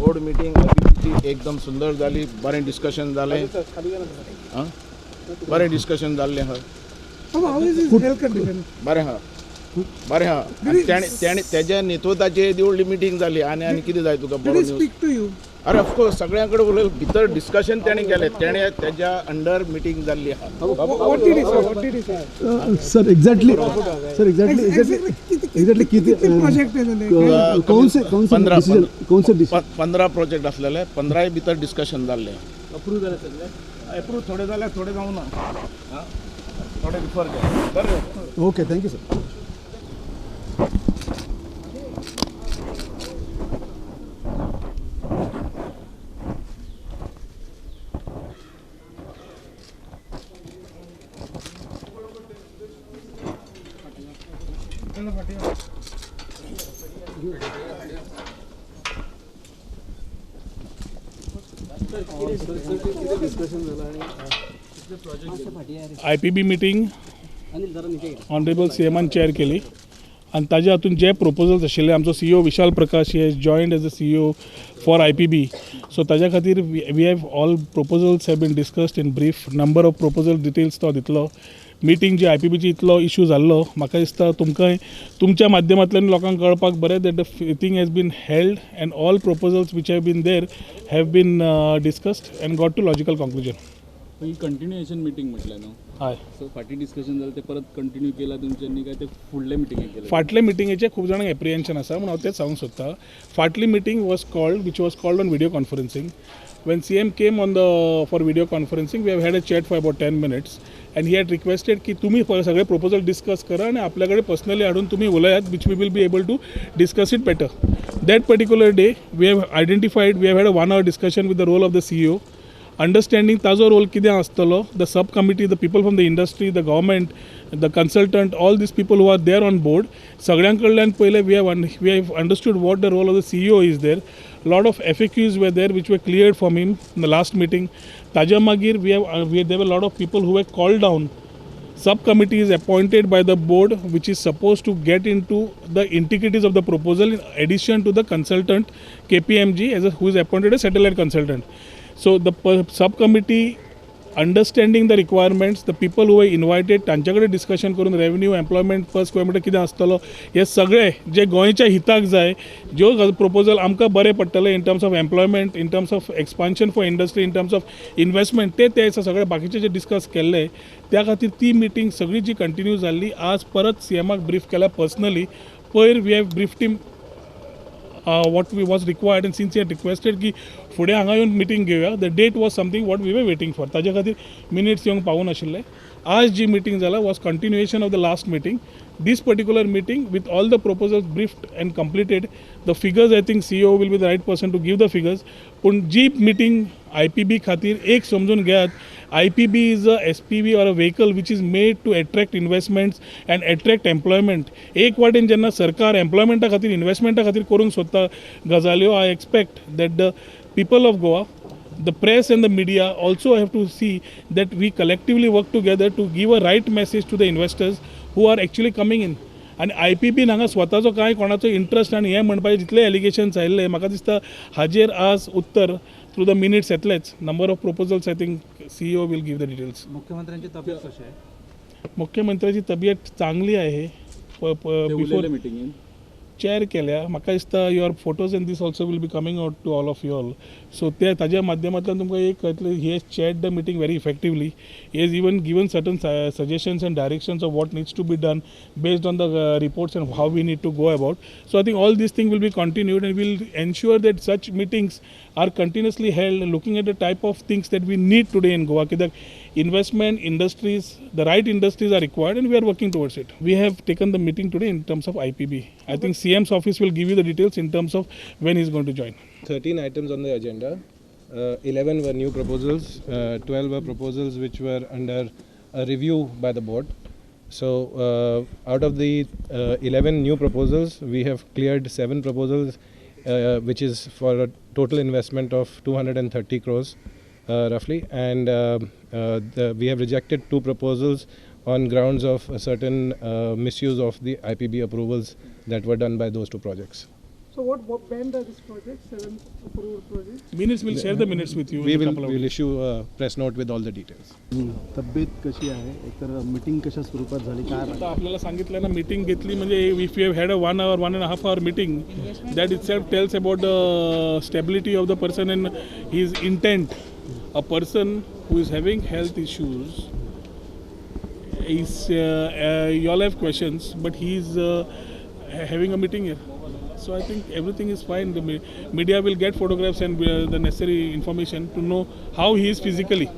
Board meeting एकदम सुंदर जाली, बरें डिस्कशन जालें, बरें डिस्कशन जाल्लें हय. बरें हा बरें हा. तेज्या नेतृत्वाचेर व्हडली मिटींग जाली. आनी कितें जाय तुका बरो न्यूज? अरे ऑफकोर्स सगळ्यां कडेन उलयलें, भितर डिस्कशन तेणें केलें, तेज्या अंडर मिटींग जाल्ली आहा. सर एग्जैक्टली किती कौन से 15 प्रोजेक्ट आसलेले, 15 भितर डिस्कशन जाल्लें. अप्रूव्ह थोडे जाल्यार थोडे जावं ना, थोडे रिफर केले. Okay, thank you sir. IPB meeting honourable सीएमान चेअर केली आणि ताज्या हातून जे प्रोपोजल्स आशिल्ले, आमचो CEO विशाल प्रकाश हे joint as a CEO for IPB. So ताज्या खातीर we have all proposals have been discussed in brief. Number of proposal details तो दितलो. मिटींग जी IPBची इतलो इशू जाल्लो, म्हाका दिसता तुमकां तुमच्या माध्यमांतल्यान लोकांक कळपाक बरें that the meeting has been held and all proposals which have been there have been discussed and got to logical conclusion. ही कंटिन्युएशन मिटींग म्हटलं न्हू. हय, सो फाटी डिस्कशन जालें ते परत कंटिन्यू केला तुमच्यांनी काय ते फुडले मिटींगेक केले? फाटले मिटींगेचे खूब जाणांक एप्रिहेन्शन आसा म्हणून हांव तेच सांगूंक सोदतां. फाटली meeting was called on video conferencing. when CM came on for video conferencing, we have had a chat for about 10 minutes and he had requested की तुम्ही सगळे proposal discuss करा आणि आपल्याकडे पर्सनली हाडून तुम्ही उलयात, which we will be able to discuss it better. That particular day we have had a 1 hour discussion with the role of the CEO, understanding ताजो role कितें आसतलो, the subcommittee, the people from the industry, the government, the consultant, all these people who are there on board. सगळ्यां कडल्यान पयले we have understood what the role of the CEO is there. Lot of FAQs were there which were cleared from him in the last meeting. Taja Magir, there were a lot of people who were called down. Subcommittee is appointed by the board which is supposed to get into the intricacies of the proposal in addition to the consultant KPMG who is appointed as satellite consultant. So the subcommittee understanding the requirements, the people who were invited तांच्याकडे discussion करून revenue, employment per square metre कितें आसतलो हे सगळे जे गोंयच्या हिताक जाय, ज्यो प्रोपोजल आमकां बरें पडटले in terms of employment, in terms of expansion for industry, in terms of investment, ते सगळे बाकीचे जे डिस्कस केल्ले त्या खातीर ती मिटींग सगळी जी कंटिन्यू जाल्ली. आज परत CMाक ब्रीफ केल्या पर्सनली. पयर we have briefed him what was required and since he had requested की फुडें हांगा येवन मिटींग घेवया, the date was something what we were waiting for. ताजे खातीर मिनिट्स येवंक पावून आशिल्ले. आज जी मिटींग जाला was continuation of the last meeting. This particular meeting with all the proposals briefed and completed, the figures I think CEO will be the right person to give the figures. पण जी meeting IPB खातीर एक समजून घेयात, IPB is a SPV or a vehicle which is made to attract investments and attract employment. एक वाटेन जेन्ना सरकार एम्प्लॉयमेंटा खातीर, इन्वेस्टमेंटा खातीर करूंक सोदता गजाल्यो, I expect that the people of Goa, the press and the media also have to see that we collectively work together to give a right message to the investors who are actually coming in. आणि IPB हांगा स्वताचो कांय कोणाचो interest आनी हें म्हणपाचें जितले allegations आयिल्ले, म्हाका दिसता हाजेर आज उत्तर थ्रू द मिनिट्स येतलेच. Number of proposals I think CEO will give the details. मुख्यमंत्र्यांची तब्येत कशी आहे? मुख्यमंत्र्याची तब्येत चांगली आहे. बिफोर मिटींगेन चेअर केल्या. म्हाका दिसता your photos and these also will be coming out to all of you all. So ते ताज्या माध्यमांतल्यान तुमकां एक कळटलें he has chaired the meeting very effectively. He has even given certain suggestions and directions of what needs to be done based on the reports and how we need to go about. So I think all these thing will be continued and will ensure that such meetings are continuously held looking at the type of things that we need today in Goa. Kidak investment, industries, the right industries are required and we are working towards it. We have taken the meeting today in terms of IPB. I think CM's office will give you the details in terms of when he's going to join. 13 items on the agenda. 11 were new proposals. 12 were proposals which were under a review by the board. So out of the 11 new proposals, we have cleared 7 proposals which is for a total investment of 230 crores roughly, and we have rejected 2 proposals on grounds of a certain misuse of the IPB approvals that were done by those 2 projects. So what banned this project, 7 approved project? Minutes, we'll share the minutes with you. We in a will couple of we'll days. issue a press note with all the details. तब्येत कशी आहे एकतर meeting कशा स्वरूपात झाली काय आता आपल्याला सांगितलं ना मीटिंग घेतली म्हणजे if you have had a 1 hour 1.5 hour meeting that it self tells about the stability of the person and his intent. A person who is having health issues is you all have questions but he is having a meeting here, so I think everything is fine. The media will get photographs and the necessary information to know how he is physically.